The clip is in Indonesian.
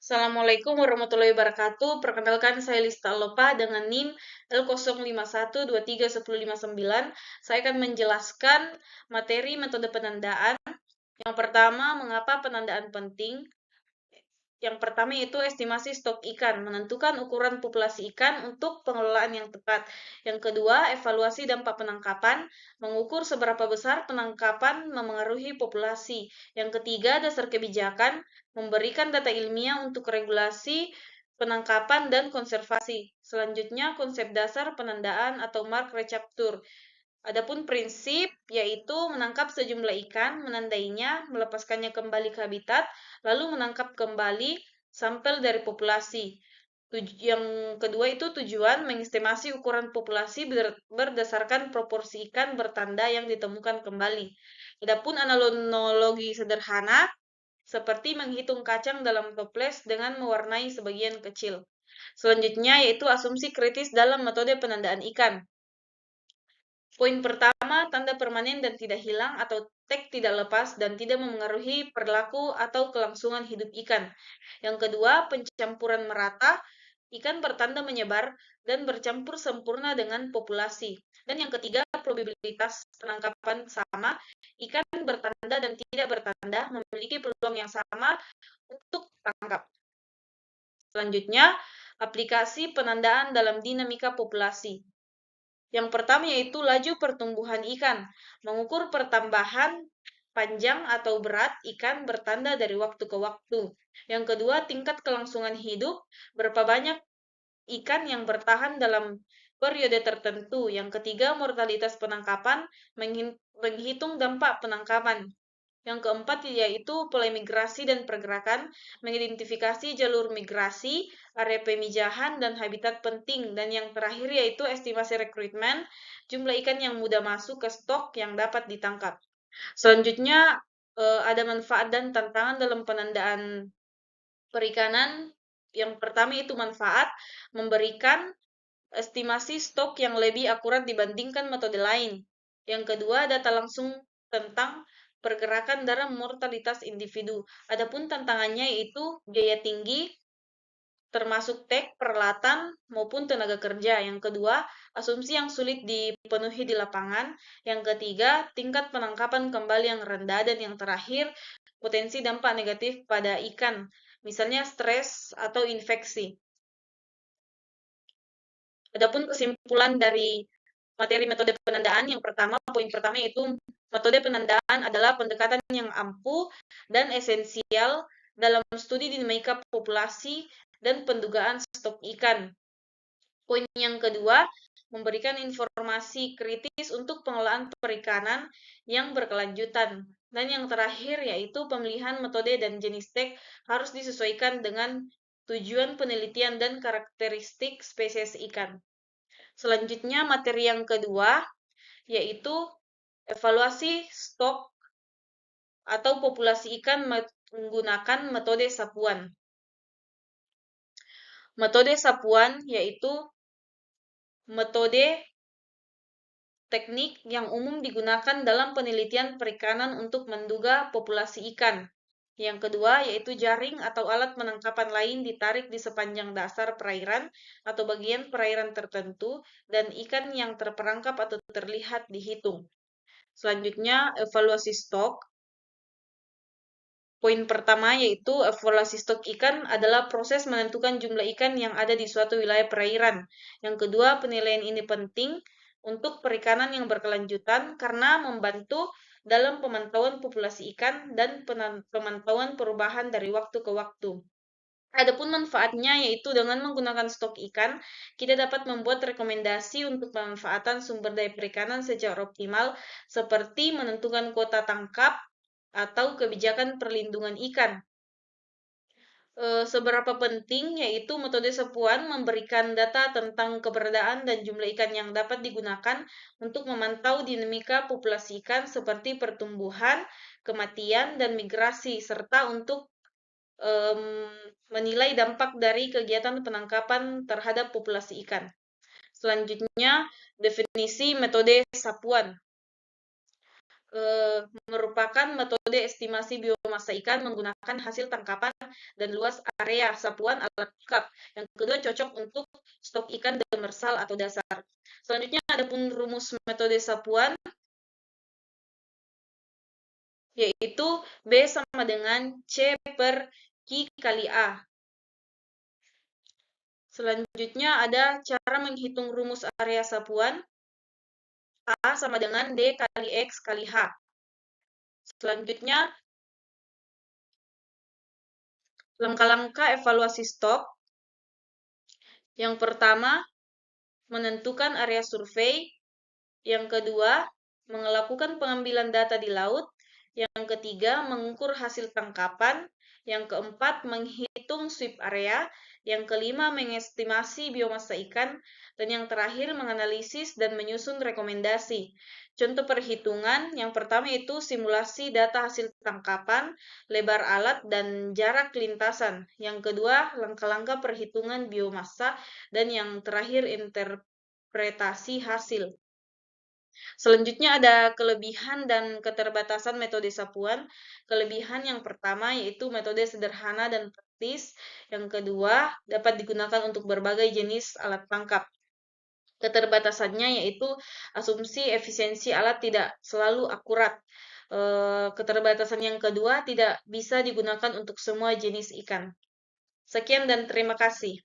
Assalamualaikum warahmatullahi wabarakatuh. Perkenalkan saya Lista Lopa dengan NIM L0512310559. Saya akan menjelaskan materi metode penandaan. Yang pertama, mengapa penandaan penting? Yang pertama yaitu estimasi stok ikan, menentukan ukuran populasi ikan untuk pengelolaan yang tepat. Yang kedua, evaluasi dampak penangkapan, mengukur seberapa besar penangkapan memengaruhi populasi. Yang ketiga, dasar kebijakan, memberikan data ilmiah untuk regulasi penangkapan dan konservasi. Selanjutnya, konsep dasar penandaan atau mark recapture. Adapun prinsip yaitu menangkap sejumlah ikan, menandainya, melepaskannya kembali ke habitat, lalu menangkap kembali sampel dari populasi. Yang kedua itu tujuan mengestimasi ukuran populasi berdasarkan proporsi ikan bertanda yang ditemukan kembali. Adapun analogi sederhana seperti menghitung kacang dalam toples dengan mewarnai sebagian kecil. Selanjutnya yaitu asumsi kritis dalam metode penandaan ikan. Poin pertama, tanda permanen dan tidak hilang atau tag tidak lepas dan tidak memengaruhi perilaku atau kelangsungan hidup ikan. Yang kedua, pencampuran merata, ikan bertanda menyebar dan bercampur sempurna dengan populasi. Dan yang ketiga, probabilitas penangkapan sama, ikan bertanda dan tidak bertanda memiliki peluang yang sama untuk tangkap. Selanjutnya, aplikasi penandaan dalam dinamika populasi. Yang pertama yaitu laju pertumbuhan ikan, mengukur pertambahan panjang atau berat ikan bertanda dari waktu ke waktu. Yang kedua, tingkat kelangsungan hidup, berapa banyak ikan yang bertahan dalam periode tertentu. Yang ketiga, mortalitas penangkapan, menghitung dampak penangkapan. Yang keempat yaitu pola migrasi dan pergerakan, mengidentifikasi jalur migrasi, area pemijahan, dan habitat penting. Dan yang terakhir yaitu estimasi rekrutmen, jumlah ikan yang mudah masuk ke stok yang dapat ditangkap. Selanjutnya, ada manfaat dan tantangan dalam penandaan perikanan. Yang pertama itu manfaat, memberikan estimasi stok yang lebih akurat dibandingkan metode lain. Yang kedua, data langsung tentang pergerakan dalam mortalitas individu. Adapun tantangannya yaitu biaya tinggi, termasuk tag, peralatan, maupun tenaga kerja. Yang kedua, asumsi yang sulit dipenuhi di lapangan. Yang ketiga, tingkat penangkapan kembali yang rendah. Dan yang terakhir, potensi dampak negatif pada ikan, misalnya stres atau infeksi. Adapun kesimpulan dari materi metode penandaan, yang pertama, poin pertama yaitu metode penandaan adalah pendekatan yang ampuh dan esensial dalam studi dinamika populasi dan pendugaan stok ikan. Poin yang kedua, memberikan informasi kritis untuk pengelolaan perikanan yang berkelanjutan. Dan yang terakhir yaitu pemilihan metode dan jenis tag harus disesuaikan dengan tujuan penelitian dan karakteristik spesies ikan. Selanjutnya materi yang kedua yaitu evaluasi stok atau populasi ikan menggunakan metode sapuan. Metode sapuan yaitu metode teknik yang umum digunakan dalam penelitian perikanan untuk menduga populasi ikan. Yang kedua yaitu jaring atau alat penangkapan lain ditarik di sepanjang dasar perairan atau bagian perairan tertentu dan ikan yang terperangkap atau terlihat dihitung. Selanjutnya, evaluasi stok. Poin pertama yaitu evaluasi stok ikan adalah proses menentukan jumlah ikan yang ada di suatu wilayah perairan. Yang kedua, penilaian ini penting untuk perikanan yang berkelanjutan karena membantu dalam pemantauan populasi ikan dan pemantauan perubahan dari waktu ke waktu. Adapun manfaatnya yaitu dengan menggunakan stok ikan, kita dapat membuat rekomendasi untuk pemanfaatan sumber daya perikanan secara optimal seperti menentukan kuota tangkap atau kebijakan perlindungan ikan. Seberapa penting yaitu metode sapuan memberikan data tentang keberadaan dan jumlah ikan yang dapat digunakan untuk memantau dinamika populasi ikan seperti pertumbuhan, kematian, dan migrasi, serta untuk menilai dampak dari kegiatan penangkapan terhadap populasi ikan. Selanjutnya, definisi metode sapuan. merupakan metode estimasi biomasa ikan menggunakan hasil tangkapan dan luas area sapuan alat tangkap. Yang kedua cocok untuk stok ikan demersal atau dasar. Selanjutnya ada pun rumus metode sapuan, yaitu B sama dengan C per Q kali A. Selanjutnya ada cara menghitung rumus area sapuan, A sama dengan D kali X kali H. Selanjutnya, langkah-langkah evaluasi stok. Yang pertama, menentukan area survei. Yang kedua, melakukan pengambilan data di laut. Yang ketiga, mengukur hasil tangkapan. Yang keempat, menghitung sweep area. Yang kelima, mengestimasi biomasa ikan. Dan yang terakhir, menganalisis dan menyusun rekomendasi. Contoh perhitungan, yang pertama itu simulasi data hasil tangkapan, lebar alat, dan jarak lintasan. Yang kedua, langkah-langkah perhitungan biomasa. Dan yang terakhir, interpretasi hasil. Selanjutnya ada kelebihan dan keterbatasan metode sapuan. Kelebihan yang pertama yaitu metode sederhana dan praktis. Yang kedua, dapat digunakan untuk berbagai jenis alat tangkap. Keterbatasannya yaitu asumsi efisiensi alat tidak selalu akurat. Keterbatasan yang kedua tidak bisa digunakan untuk semua jenis ikan. Sekian dan terima kasih.